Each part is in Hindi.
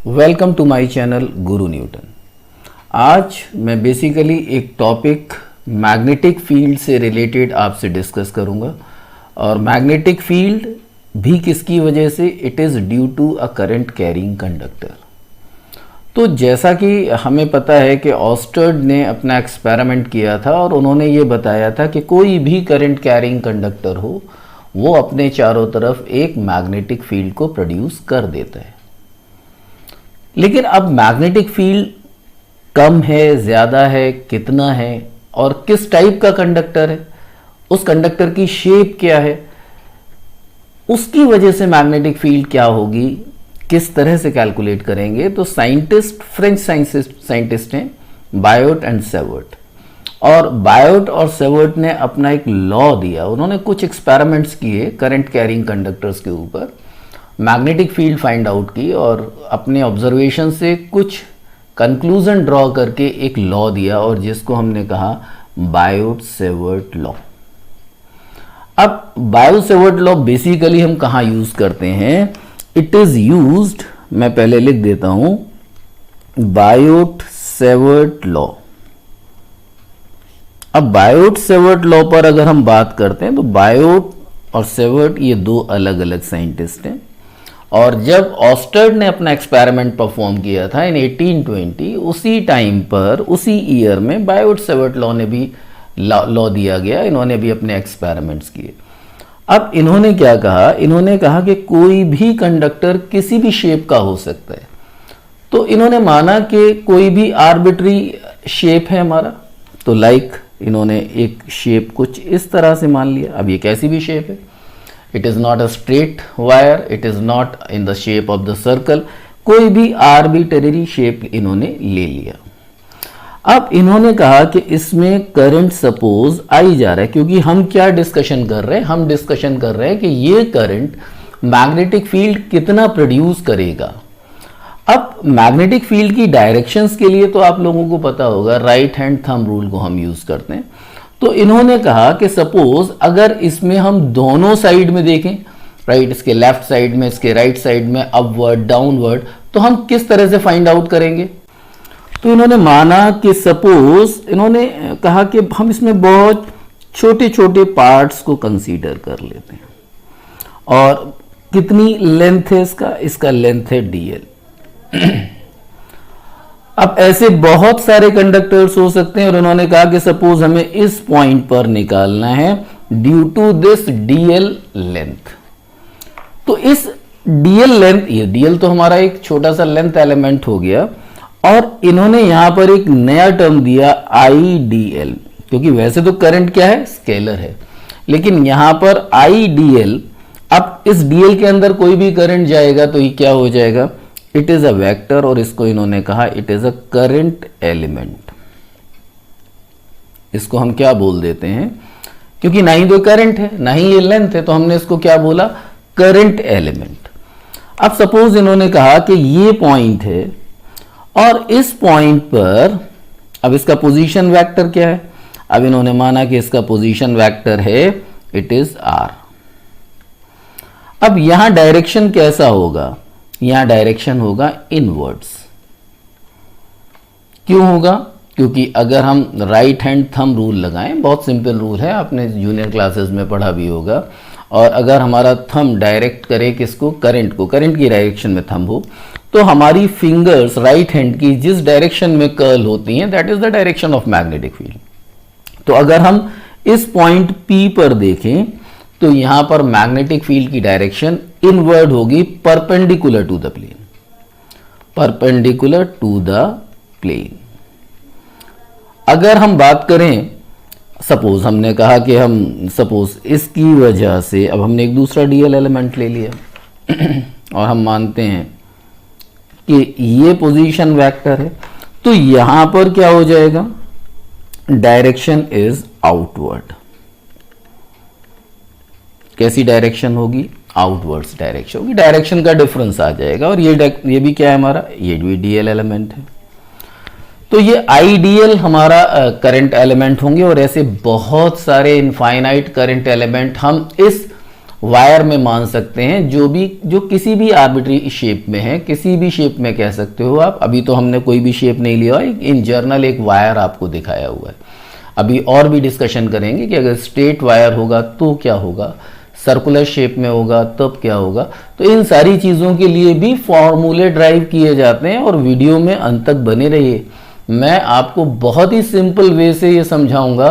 Welcome to my channel Guru Newton. आज मैं बेसिकली एक टॉपिक मैग्नेटिक फील्ड से रिलेटेड आपसे डिस्कस करूंगा। और मैग्नेटिक फील्ड भी किसकी वजह से? It is due to a current carrying conductor. तो जैसा कि हमें पता है कि ऑस्टर्ड ने अपना एक्सपेरिमेंट किया था और उन्होंने ये बताया था कि कोई भी करंट कैरिंग कंडक्टर हो वो अपने चारों तरफ एक मैग्नेटिक फील्ड को प्रोड्यूस कर देता है। लेकिन अब मैग्नेटिक फील्ड कम है, ज़्यादा है, कितना है और किस टाइप का कंडक्टर है, उस कंडक्टर की शेप क्या है, उसकी वजह से मैग्नेटिक फील्ड क्या होगी, किस तरह से कैलकुलेट करेंगे। तो फ्रेंच साइंटिस्ट हैं बायोट एंड सेवर्ट। और बायोट और सेवर्ट ने अपना एक लॉ दिया। उन्होंने कुछ एक्सपेरिमेंट्स किए करंट कैरिंग कंडक्टर्स के ऊपर, मैग्नेटिक फील्ड फाइंड आउट की और अपने ऑब्जर्वेशन से कुछ कंक्लूजन ड्रॉ करके एक लॉ दिया और जिसको हमने कहा बायोट सेवर्ट लॉ। अब बायोट सेवर्ट लॉ बेसिकली हम कहाँ यूज करते हैं? इट इज यूज्ड, मैं पहले लिख देता हूं, बायोट सेवर्ट लॉ। अब बायोट सेवर्ट लॉ पर अगर हम बात करते हैं तो बायोट और सेवर्ट ये दो अलग अलग साइंटिस्ट हैं। और जब ऑस्टर्ड ने अपना एक्सपेरिमेंट परफॉर्म किया था इन 1820, उसी टाइम पर, उसी ईयर में बायोट सेवर्ट लॉ ने भी लॉ दिया गया। इन्होंने भी अपने एक्सपेरिमेंट्स किए। अब इन्होंने क्या कहा? इन्होंने कहा कि कोई भी कंडक्टर किसी भी शेप का हो सकता है। तो इन्होंने माना कि कोई भी आर्बिट्री शेप है हमारा, तो इन्होंने एक शेप कुछ इस तरह से मान लिया। अब ये कैसी भी शेप है, it is not a straight wire, it is not in the shape of the circle, कोई भी आर्बिट्रेरी शेप इन्होंने ले लिया। अब इन्होंने कहा कि इसमें करंट सपोज आई जा रहा है, क्योंकि हम क्या डिस्कशन कर रहे हैं? हम डिस्कशन कर रहे हैं कि ये करंट मैग्नेटिक फील्ड कितना प्रोड्यूस करेगा। अब मैग्नेटिक फील्ड की डायरेक्शंस के लिए तो आप लोगों को पता होगा, राइट हैंड थंब रूल को हम यूज करते हैं। तो इन्होंने कहा कि सपोज अगर इसमें हम दोनों साइड में देखें, राइट, इसके लेफ्ट साइड में, इसके राइट साइड में, अपवर्ड डाउनवर्ड, तो हम किस तरह से फाइंड आउट करेंगे? तो इन्होंने माना कि सपोज, इन्होंने कहा कि हम इसमें बहुत छोटे छोटे पार्ट्स को कंसीडर कर लेते हैं। और कितनी लेंथ है इसका लेंथ है dl। अब ऐसे बहुत सारे कंडक्टर्स हो सकते हैं और उन्होंने कहा कि सपोज हमें इस पॉइंट पर निकालना है due to this dl length. तो इस dl लेंथ, ये dl तो हमारा एक छोटा सा लेंथ एलिमेंट हो गया, और इन्होंने यहां पर एक नया टर्म दिया idl, क्योंकि वैसे तो करंट क्या है? स्केलर है, लेकिन यहां पर idl, अब इस dl के अंदर कोई भी करंट जाएगा तो ये क्या हो जाएगा? इट इज अ वेक्टर, और इसको इन्होंने कहा it is a current element. इसको हम क्या बोल देते हैं? क्योंकि ना ही तो करंट है ना ही ये लेंथ है, तो हमने इसको क्या बोला? Current element. अब सपोज इन्होंने कहा कि ये पॉइंट है और इस पॉइंट पर, अब इसका पोजीशन वेक्टर क्या है? अब इन्होंने माना कि इसका पोजीशन वेक्टर है इट इज r। अब यहां डायरेक्शन कैसा होगा? यहां डायरेक्शन होगा इनवर्ड्स। क्यों होगा? क्योंकि अगर हम राइट हैंड थंब रूल लगाएं, बहुत सिंपल रूल है, आपने जूनियर क्लासेस में पढ़ा भी होगा, और अगर हमारा थंब डायरेक्ट करे किसको? करंट को, करंट की डायरेक्शन में थंब हो, तो हमारी फिंगर्स राइट हैंड की जिस डायरेक्शन में कर्ल होती हैं, that is the direction of magnetic फील्ड। तो अगर हम इस पॉइंट P पर देखें तो यहां पर मैग्नेटिक फील्ड की डायरेक्शन इनवर्ड होगी, perpendicular to the plane, perpendicular to the plane. अगर हम बात करें, सपोज हमने कहा कि हम सपोज इसकी वजह से, अब हमने एक दूसरा dl एलिमेंट ले लिया और हम मानते हैं कि ये पोजीशन वेक्टर है, तो यहां पर क्या हो जाएगा? Direction is outward. कैसी डायरेक्शन होगी? आउटवर्ड्स डायरेक्शन होगी, डायरेक्शन का डिफरेंस आ जाएगा। और ये भी क्या है हमारा? ये भी dl एलिमेंट है। तो ये आइडियल हमारा करंट एलिमेंट होंगे, और ऐसे बहुत सारे इनफाइनाइट करंट एलिमेंट हम इस वायर में मान सकते हैं, जो किसी भी आर्बिट्री शेप में है, किसी भी शेप में कह सकते हो आप। अभी तो हमने कोई भी शेप नहीं लिया, इन जनरल एक वायर आपको दिखाया हुआ है। अभी और भी डिस्कशन करेंगे कि अगर स्ट्रेट वायर होगा तो क्या होगा, सर्कुलर शेप में होगा तब क्या होगा। तो इन सारी चीज़ों के लिए भी फॉर्मूले ड्राइव किए जाते हैं, और वीडियो में अंत तक बने रहिए। मैं आपको बहुत ही सिंपल वे से ये समझाऊंगा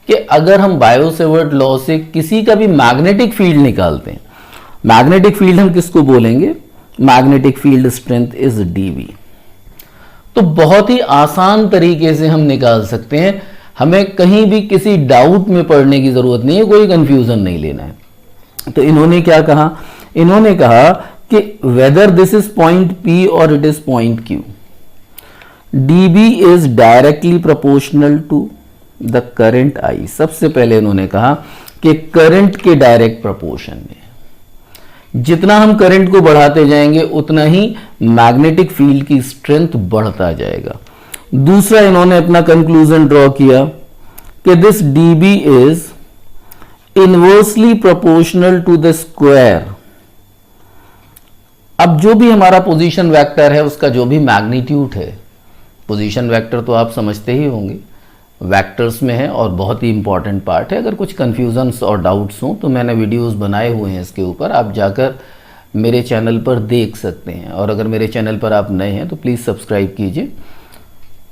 कि अगर हम बायो-सेवर्ट लॉ से किसी का भी मैग्नेटिक फील्ड निकालते हैं, मैग्नेटिक फील्ड हम किसको बोलेंगे, magnetic field strength is DB. तो बहुत ही आसान तरीके से हम निकाल सकते हैं, हमें कहीं भी किसी डाउट में पड़ने की जरूरत नहीं है, कोई कंफ्यूजन नहीं लेना है। तो इन्होंने क्या कहा, इन्होंने कहा कि whether this is point P और it is point Q, dB is directly proportional to the current I। सबसे पहले इन्होंने कहा कि करंट के डायरेक्ट प्रोपोर्शन में जितना हम करंट को बढ़ाते जाएंगे उतना ही मैग्नेटिक फील्ड की स्ट्रेंथ बढ़ता जाएगा। दूसरा इन्होंने अपना कंक्लूजन ड्रॉ किया कि this dB is inversely proportional to the square. अब जो भी हमारा पोजीशन वेक्टर है उसका जो भी मैग्नीट्यूड है, पोजीशन वेक्टर तो आप समझते ही होंगे, वेक्टर्स में है और बहुत ही इंपॉर्टेंट पार्ट है। अगर कुछ कंफ्यूजन्स और डाउट्स हों तो मैंने वीडियोस बनाए हुए हैं इसके ऊपर, आप जाकर मेरे चैनल पर देख सकते हैं। और अगर मेरे चैनल पर आप नए हैं तो प्लीज़ सब्सक्राइब कीजिए,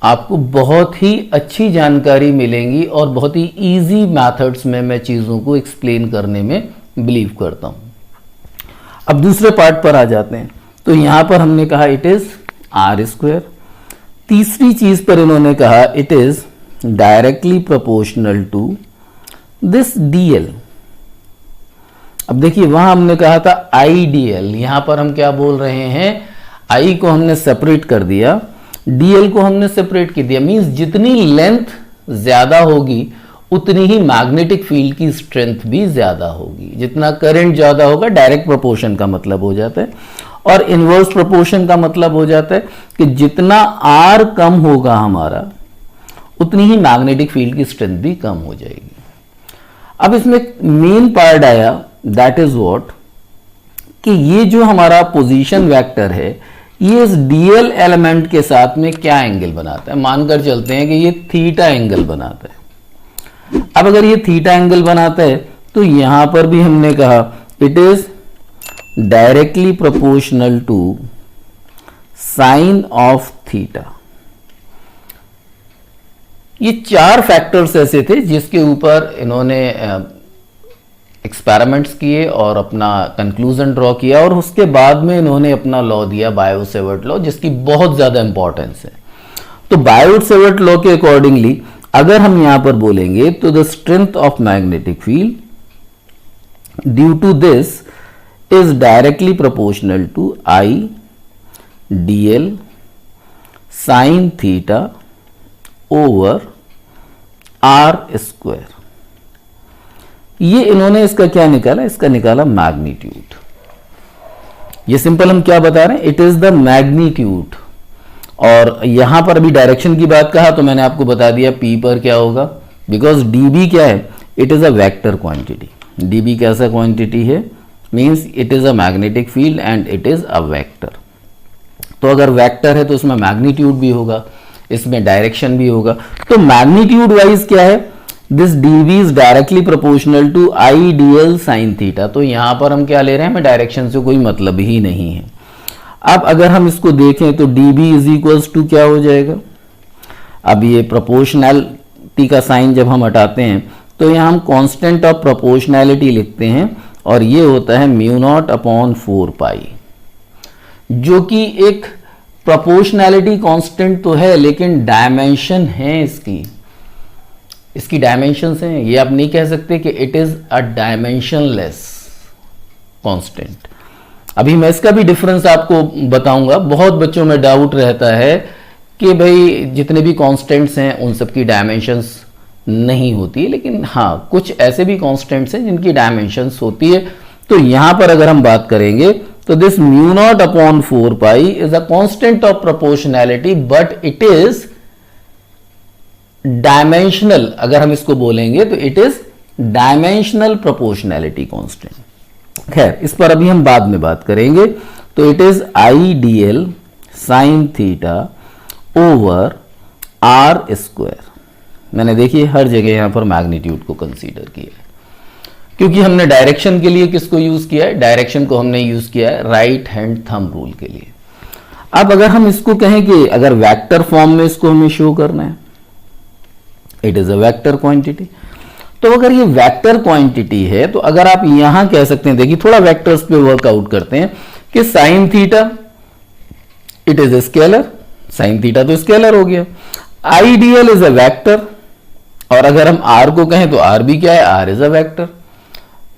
आपको बहुत ही अच्छी जानकारी मिलेंगी और बहुत ही इजी मेथड्स में मैं चीज़ों को एक्सप्लेन करने में बिलीव करता हूँ। अब दूसरे पार्ट पर आ जाते हैं। तो यहाँ पर हमने कहा इट इज़ आर स्क्वायर। तीसरी चीज़ पर इन्होंने कहा it is directly proportional to this dl। अब देखिए वहाँ हमने कहा था IDL, यहाँ पर हम क्या बोल रहे हैं, I को हमने सेपरेट कर दिया, dl को हमने सेपरेट कर दिया। मींस जितनी लेंथ ज्यादा होगी उतनी ही मैग्नेटिक फील्ड की स्ट्रेंथ भी ज्यादा होगी। जितना करंट ज्यादा होगा, डायरेक्ट प्रोपोर्शन का मतलब हो जाता है, और इनवर्स प्रोपोर्शन का मतलब हो जाता है कि जितना R कम होगा हमारा उतनी ही मैग्नेटिक फील्ड की स्ट्रेंथ भी कम हो जाएगी। अब इसमें मेन पार्ट आया, दैट इज व्हाट, कि ये जो हमारा पोजीशन वेक्टर है ये इस dl एलिमेंट के साथ में क्या एंगल बनाता है। मानकर चलते हैं कि ये थीटा एंगल बनाता है। अब अगर ये थीटा एंगल बनाता है तो यहां पर भी हमने कहा it is directly proportional to sine of theta. ये चार फैक्टर्स ऐसे थे जिसके ऊपर इन्होंने एक्सपेरिमेंट्स किए और अपना कंक्लूजन ड्रॉ किया, और उसके बाद में इन्होंने अपना लॉ दिया बायो-सेवर्ट लॉ, जिसकी बहुत ज्यादा इंपॉर्टेंस है। तो बायो-सेवर्ट लॉ के अकॉर्डिंगली अगर हम यहां पर बोलेंगे तो the strength of magnetic field due to this is directly proportional to I dl sine theta over R square. ये इन्होंने इसका क्या निकाला, इसका निकाला मैग्नीट्यूड। ये सिंपल हम क्या बता रहे हैं, इट इज द मैग्नीट्यूड। और यहां पर अभी डायरेक्शन की बात कहा तो मैंने आपको बता दिया P पर क्या होगा, बिकॉज dB क्या है, it is a vector quantity. dB कैसा क्वांटिटी है, means it is a magnetic field and it is a vector. तो अगर वेक्टर है तो उसमें मैग्नीट्यूड भी होगा, इसमें डायरेक्शन भी होगा। तो मैग्नीट्यूड वाइज क्या है, this dB is directly proportional to I dl sine theta. तो यहां पर हम क्या ले रहे हैं, हमें डायरेक्शन से कोई मतलब ही नहीं है। अब अगर हम इसको देखें तो dB इज इक्वल्स टू क्या हो जाएगा, अब ये प्रोपोर्शनैलिटी का साइन जब हम हटाते हैं तो यहां हम कांस्टेंट ऑफ प्रोपोर्शनैलिटी लिखते हैं, और ये होता है म्यू नॉट अपॉन 4 पाई, जो कि एक प्रोपोर्शनैलिटी कांस्टेंट तो है लेकिन डायमेंशन है इसकी डायमेंशंस हैं। ये आप नहीं कह सकते कि it is a dimensionless constant. अभी मैं इसका भी डिफरेंस आपको बताऊंगा। बहुत बच्चों में डाउट रहता है कि भाई जितने भी कांस्टेंट्स हैं उन सब की डायमेंशंस नहीं होती, लेकिन हाँ कुछ ऐसे भी कांस्टेंट्स हैं जिनकी डायमेंशंस होती है। तो यहां पर अगर हम बात करेंगे तो this mu naught upon 4 pi is a constant of proportionality, but it is dimensional. अगर हम इसको बोलेंगे तो it is dimensional proportionality constant. खैर इस पर अभी हम बाद में बात करेंगे। तो it is I D L sine theta over R square. मैंने देखिए हर जगह यहां पर मैग्नीट्यूड को कंसीडर किया है, क्योंकि हमने डायरेक्शन के लिए किसको यूज किया है, डायरेक्शन को हमने यूज किया है राइट हैंड थंब रूल के लिए। अब अगर हम इसको कहें कि अगर वेक्टर फॉर्म में इसको हमें शो करना है, it is a vector quantity, तो अगर ये वेक्टर क्वांटिटी है तो अगर आप यहां कह सकते हैं, देखिए थोड़ा वेक्टर्स पे वर्कआउट करते हैं कि sine theta it is a scalar, sign theta तो स्केलर हो गया, आईडीएल इज अ वेक्टर, और अगर हम आर को कहें तो आर भी क्या है, आर इज अ वेक्टर।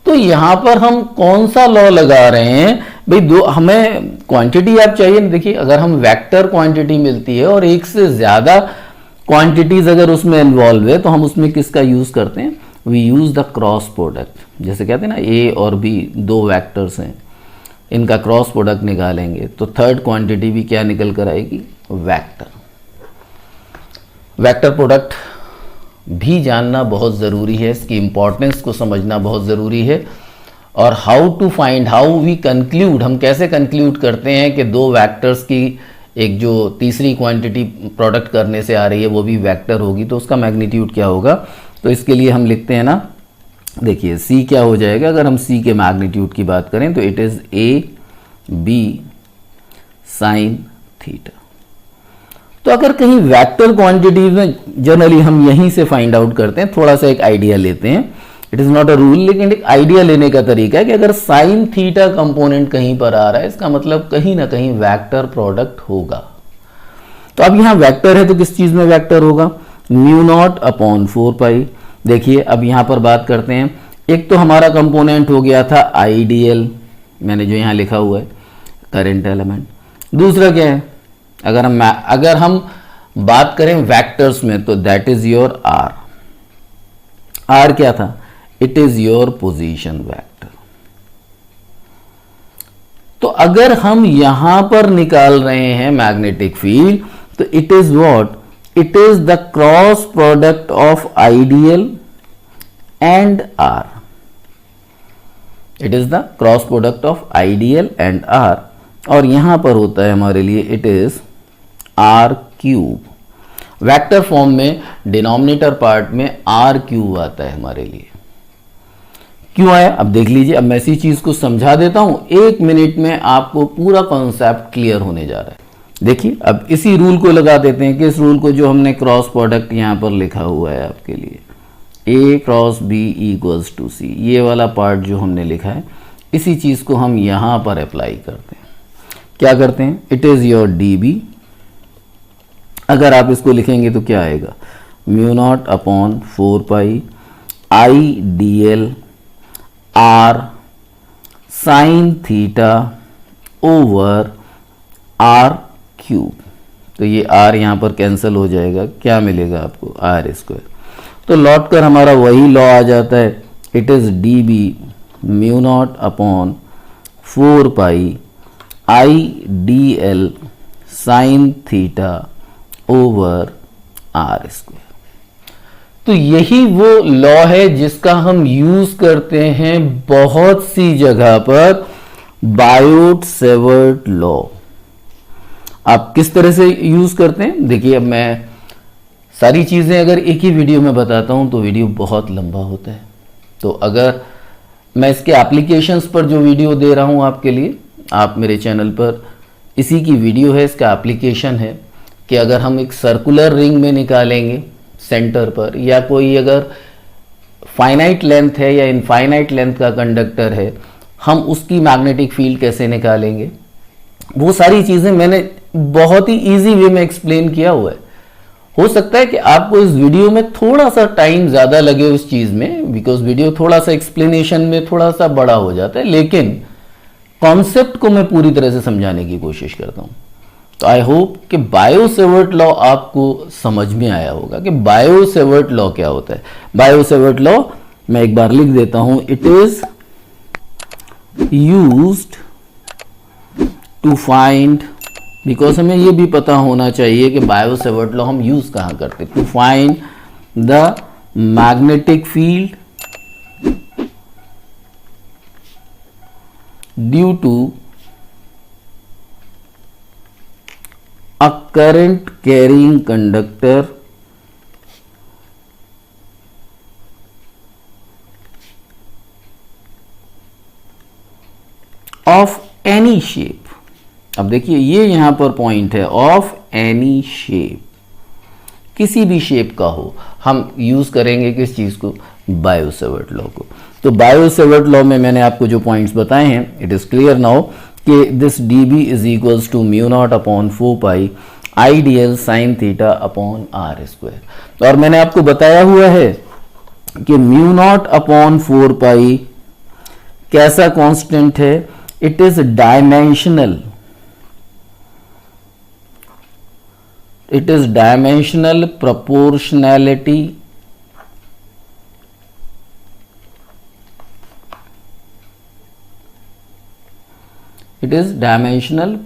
तो यहां पर हम कौन सा लॉ लगा रहे हैं भाई, दो हमें क्वांटिटी आप चाहिए, देखिए अगर हम वेक्टर क्वांटिटी मिलती है और एक से ज्यादा क्वांटिटीज अगर उसमें इन्वॉल्व है तो हम उसमें किसका यूज करते हैं, we use the cross product. जैसे कहते हैं ना ए और बी दो वेक्टर्स हैं, इनका क्रॉस प्रोडक्ट निकालेंगे तो थर्ड क्वांटिटी भी क्या निकल कर आएगी, वेक्टर। वेक्टर प्रोडक्ट भी जानना बहुत ज़रूरी है, इसकी इंपॉर्टेंस को समझना बहुत ज़रूरी है। और how to find, how we conclude, हम कैसे कंक्लूड करते हैं कि दो वेक्टर्स की एक जो तीसरी क्वांटिटी प्रोडक्ट करने से आ रही है वो भी वेक्टर होगी, तो उसका मैग्नीट्यूड क्या होगा। तो इसके लिए हम लिखते हैं ना, देखिए सी क्या हो जाएगा, अगर हम सी के मैग्नीट्यूड की बात करें तो it is A B sine theta. तो अगर कहीं वेक्टर क्वांटिटीज में जनरली हम यहीं से फाइंड आउट करते हैं, थोड़ा सा एक आइडिया लेते हैं, it is not a rule, लेकिन एक आइडिया लेने का तरीका है कि अगर साइन थीटा कंपोनेंट कहीं पर आ रहा है, इसका मतलब कहीं ना कहीं वेक्टर प्रोडक्ट होगा। तो अब यहां वेक्टर है तो किस चीज में वेक्टर होगा, म्यू नॉट अपॉन 4 पाई। देखिए अब यहां पर बात करते हैं, एक तो हमारा कंपोनेंट हो गया था आईडीएल, मैंने जो यहां लिखा हुआ है करंट एलिमेंट। दूसरा क्या है, अगर हम बात करें वेक्टर्स में तो that is your R. R क्या था, it is your position vector. तो अगर हम यहां पर निकाल रहे हैं मैग्नेटिक फील्ड तो it is what, it is the cross product of IDL and R. It is the cross product of IDL and R, और यहां पर होता है हमारे लिए it is R cube. Vector form में डिनोमिनेटर पार्ट में आर क्यूब आता है हमारे लिए। क्यों आया, अब देख लीजिए। अब मैं इसी चीज को समझा देता हूं, 1 मिनट में आपको पूरा कॉन्सेप्ट क्लियर होने जा रहा है। देखिए अब इसी रूल को लगा देते हैं, कि इस रूल को जो हमने क्रॉस प्रोडक्ट यहां पर लिखा हुआ है आपके लिए, ए क्रॉस बी इक्वल्स टू सी, ये वाला पार्ट जो हमने लिखा है, इसी चीज को हम यहां पर अप्लाई करते हैं। क्या करते हैं, it is your D B. अगर आप इसको लिखेंगे तो क्या आएगा, mu naught upon 4 pi I D L R sine theta over R cube. तो ये आर यहां पर कैंसिल हो जाएगा, क्या मिलेगा आपको, आर स्क्वायर। तो लौट कर हमारा वही लॉ आ जाता है, it is D B mu naught upon 4 pi I D L sine theta over R square. तो यही वो लॉ है जिसका हम यूज करते हैं बहुत सी जगह पर, बायोट सेवर्ट लॉ। आप किस तरह से यूज करते हैं, देखिए अब मैं सारी चीजें अगर एक ही वीडियो में बताता हूं तो वीडियो बहुत लंबा होता है। तो अगर मैं इसके एप्लीकेशंस पर जो वीडियो दे रहा हूं आपके लिए, आप मेरे चैनल पर इसी की वीडियो है, इसका एप्लीकेशन है कि अगर हम एक सर्कुलर रिंग में निकालेंगे सेंटर पर, या कोई अगर फाइनाइट लेंथ है या इनफाइनाइट लेंथ का कंडक्टर है, हम उसकी मैग्नेटिक फील्ड कैसे निकालेंगे, वो सारी चीजें मैंने बहुत ही इजी वे में एक्सप्लेन किया हुआ है। हो सकता है कि आपको इस वीडियो में थोड़ा सा टाइम ज्यादा लगे उस चीज में, बिकॉज वीडियो थोड़ा सा एक्सप्लेनेशन में थोड़ा सा बड़ा हो जाता है, लेकिन कॉन्सेप्ट को मैं पूरी तरह से समझाने की कोशिश करता हूं। तो आई होप कि बायो सेवर्ट लॉ आपको समझ में आया होगा कि बायो सेवर्ट लॉ क्या होता है। बायो सेवर्ट लॉ मैं एक बार लिख देता हूं, it is used to find, because हमें ये भी पता होना चाहिए कि बायो सेवर्ट लॉ हम यूज कहां करते, to find the magnetic field due to a current carrying conductor of any shape। अब देखिए ये यहां पर पॉइंट है, ऑफ एनी शेप, किसी भी शेप का हो। हम यूज करेंगे किस चीज को, बायो-सेवर्ट लॉ को। तो बायो-सेवर्ट लॉ में मैंने आपको जो पॉइंट्स बताए हैं, इट इज क्लियर नाउ कि this dB is equals to mu naught upon 4 pi I D L sine theta upon R square. और मैंने आपको बताया हुआ है कि म्यू नॉट अपॉन 4 पाई कैसा कांस्टेंट है, it is dimensional, it is dimensional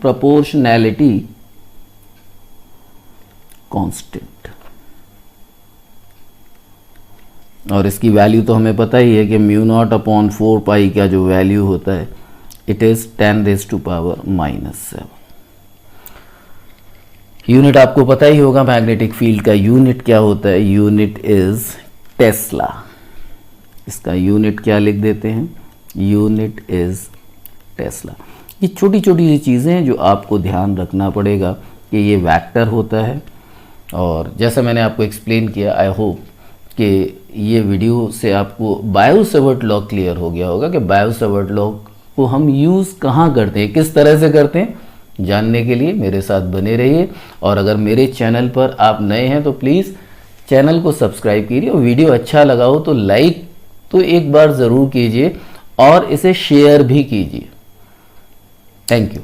proportionality constant. और इसकी वैल्यू तो हमें पता ही है कि म्यू नॉट अपॉन 4 पाई का जो वैल्यू होता है इट इज 10⁻⁻⁷। यूनिट आपको पता ही होगा, मैग्नेटिक फील्ड का यूनिट क्या होता है, यूनिट इज टेस्ला। इसका यूनिट क्या लिख देते हैं, यूनिट इज टेस्ला। ये छोटी छोटी सी चीज़ें हैं जो आपको ध्यान रखना पड़ेगा कि ये वेक्टर होता है। और जैसा मैंने आपको एक्सप्लेन किया, आई होप कि ये वीडियो से आपको बायो-सेवर्ट लॉ क्लियर हो गया होगा कि बायो-सेवर्ट लॉ को हम यूज़ कहाँ करते हैं, किस तरह से करते हैं। जानने के लिए मेरे साथ बने रहिए। और अगर मेरे चैनल पर आप नए हैं तो प्लीज़ चैनल को सब्सक्राइब कीजिए, और वीडियो अच्छा लगा हो तो लाइक तो एक बार ज़रूर कीजिए और इसे शेयर भी कीजिए। Thank you.